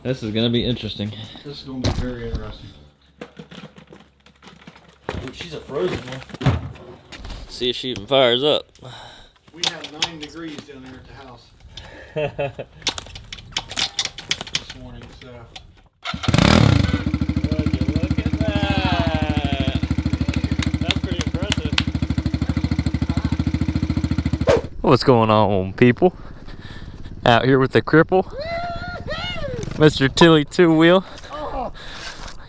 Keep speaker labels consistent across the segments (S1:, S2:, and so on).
S1: This is gonna be interesting.
S2: This is gonna be very interesting.
S1: Ooh, she's a frozen one. See if she even fires up.
S2: We have 9 degrees down there at the house this morning, so.
S1: Look at that. That's pretty impressive. What's going on, people? Out here with the cripple, Mr. Tilliy 2-wheel.
S2: Oh.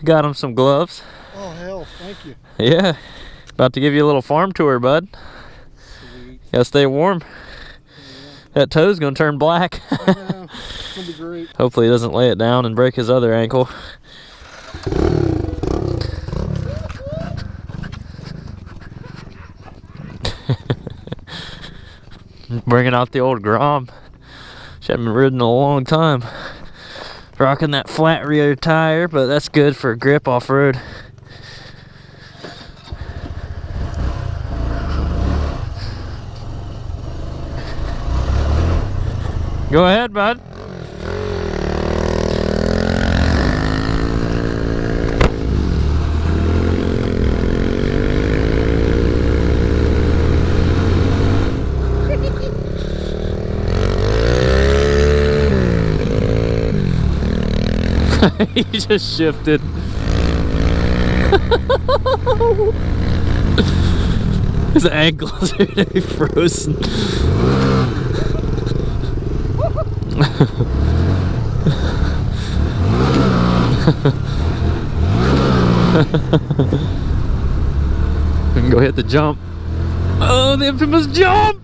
S1: Got him some gloves.
S2: Oh hell, thank you.
S1: Yeah, about to give you a little farm tour, bud.
S2: Sweet.
S1: Gotta stay warm. Yeah. That toe's gonna turn black.
S2: It's gonna be great.
S1: Hopefully he doesn't lay it down and break his other ankle. Bringing out the old Grom. She hadn't been ridden in a long time. Rocking that flat rear tire, but that's good for grip off-road. Go ahead, bud. He just shifted. His ankles are gonna be frozen. We can go hit the jump. Oh, the infamous jump!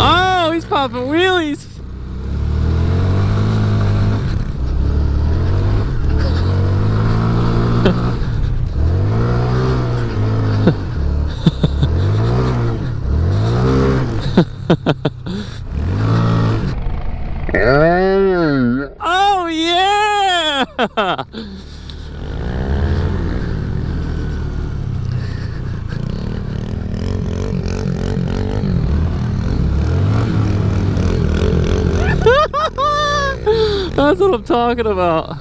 S1: Oh, he's popping wheelies. Oh yeah! That's what I'm talking about.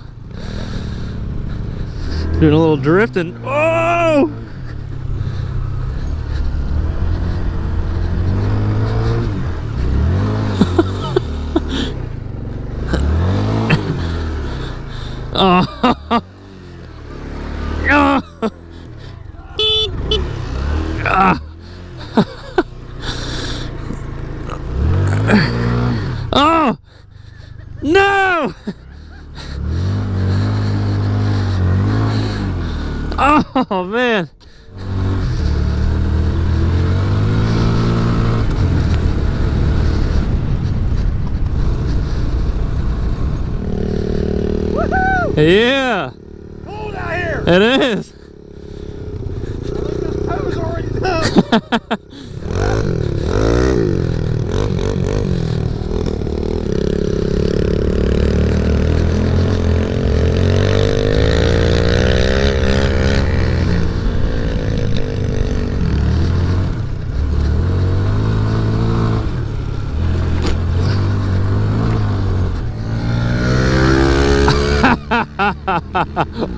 S1: Doing a little drifting. Oh! Oh. Oh no! Oh man! Yeah!
S2: Cold out here!
S1: It is!
S2: I was already done!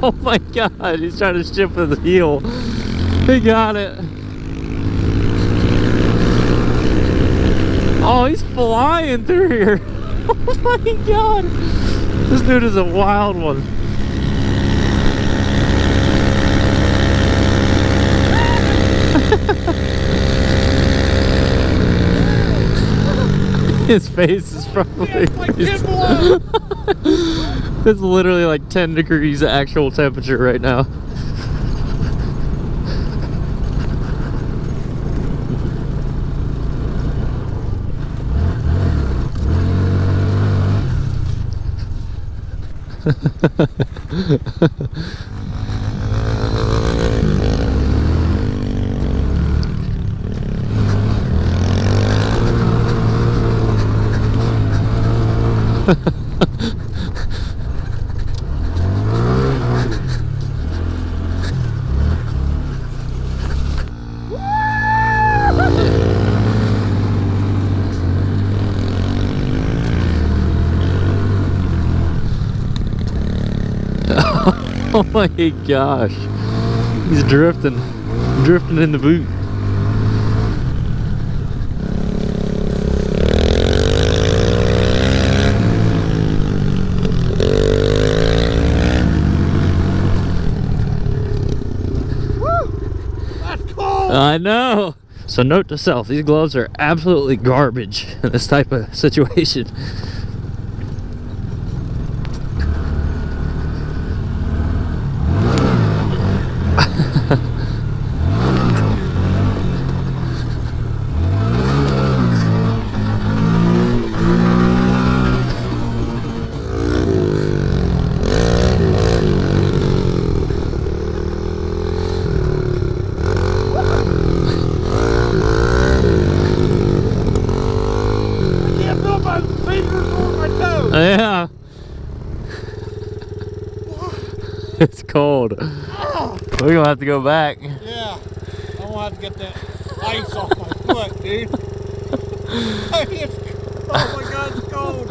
S1: Oh my god, he's trying to shift with his heel. He got it. Oh, he's flying through here. Oh my god. This dude is a wild one. His face is probably... It's literally like 10 degrees actual temperature right now. Oh my gosh. He's drifting in the boot.
S2: That's cold.
S1: I know. So note to self, these gloves are absolutely garbage in this type of situation. Yeah. It's cold. We're gonna have to go back.
S2: Yeah. I won't have to get that ice off my foot, dude. Oh my god, it's cold.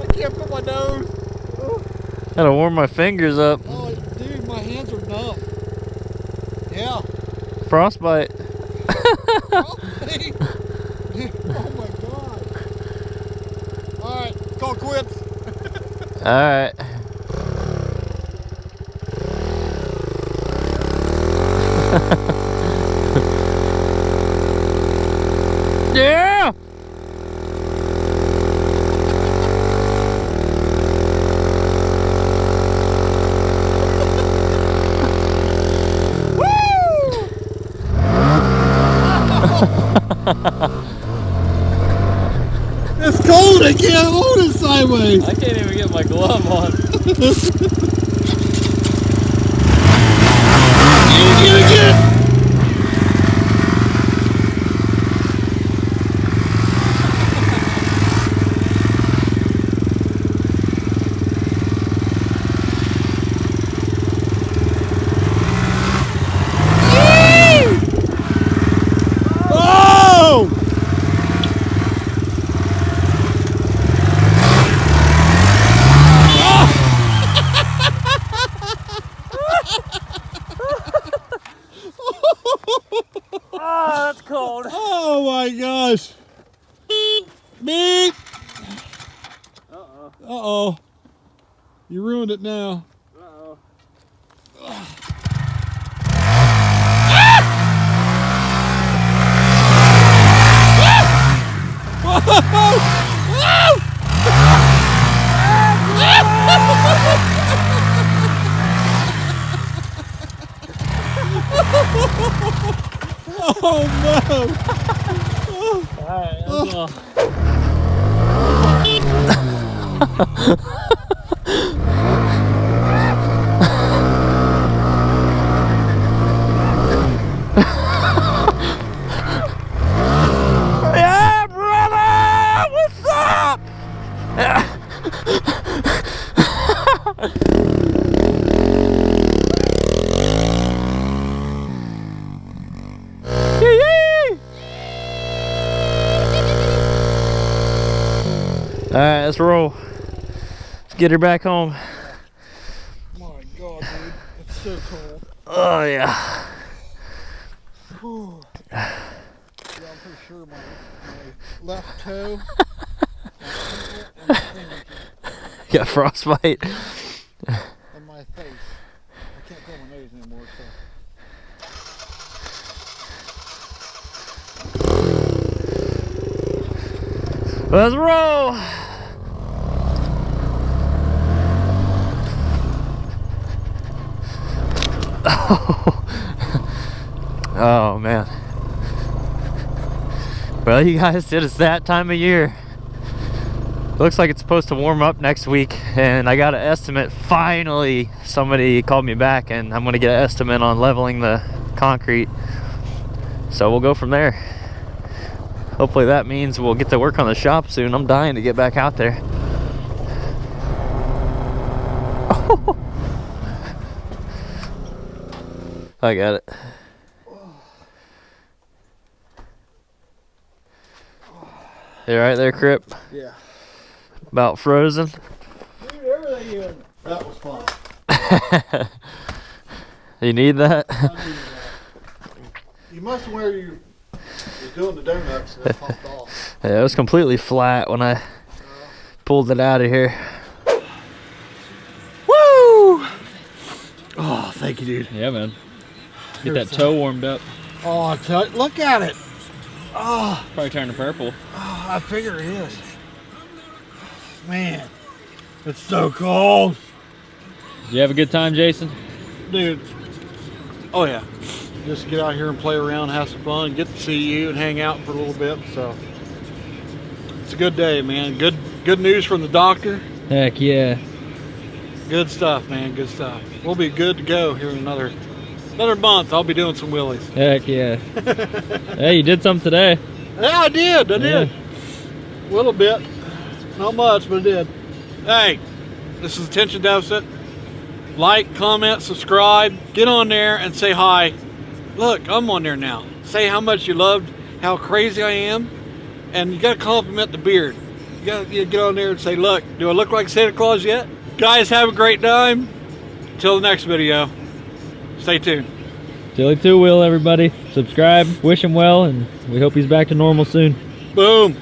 S2: I can't put my nose. Oh,
S1: Gotta warm my fingers up.
S2: oh dude, my hands are numb. Yeah.
S1: Frostbite.
S2: Probably. Dude, oh my god. Alright, call quits.
S1: Alright. Yeah!
S2: It's cold, I can't hold it sideways.
S1: I can't even get my glove on.
S2: Get it. Oh!
S1: Oh, that's cold.
S2: Oh my gosh. Beep.
S1: Uh-oh.
S2: Uh-oh. You ruined it now.
S1: Uh-oh.
S2: Oh no!
S1: Alright, that's all. Yeah, brother! What's up? Alright, let's roll. Let's get her back home.
S2: My god, dude. It's so cold.
S1: Oh, yeah.
S2: Whew. Yeah, I'm pretty sure my left toe, my ankle, and my finger
S1: Got frostbite.
S2: and my face. I can't feel my nose anymore, so.
S1: Let's roll. Oh man. Well, you guys, it is that time of year. Looks like it's supposed to warm up next week, and I got an estimate. Finally, somebody called me back, and I'm gonna get an estimate on leveling the concrete. So we'll go from there. Hopefully that means we'll get to work on the shop soon. I'm dying to get back out there. I got it. You right there, Crip?
S2: Yeah.
S1: About frozen?
S2: Dude, everything in. That was fun.
S1: You need that?
S2: I need that. You must wear your doing the donuts and it popped off.
S1: Yeah, it was completely flat when I pulled it out of here.
S2: Woo! Oh, thank you, dude.
S1: Yeah, man. Get
S2: Here's
S1: that toe warmed up.
S2: Oh, I tell you, look at it. Oh,
S1: Probably turning purple.
S2: oh, I figure it is. Man, it's so cold.
S1: Did you have a good time, Jason?
S2: Dude. Oh, yeah. Just get out here and play around, have some fun, get to see you and hang out for a little bit. So it's a good day, man. Good news from the doctor.
S1: Heck yeah.
S2: Good stuff, man. Good stuff. We'll be good to go here in another month. I'll be doing some wheelies.
S1: Heck yeah. Hey, you did something today.
S2: Yeah, I did. I did. A little bit. Not much, but I did. Hey, this is Attention Deficit. Like, comment, subscribe. Get on there and say hi. Look, I'm on there now. Say how much you loved, how crazy I am. And you got to compliment the beard. You got to get on there and say, look, do I look like Santa Claus yet? Guys, have a great time. Till the next video. Stay tuned.
S1: Tilliy two-wheel, everybody. Subscribe, wish him well, and we hope he's back to normal soon.
S2: Boom.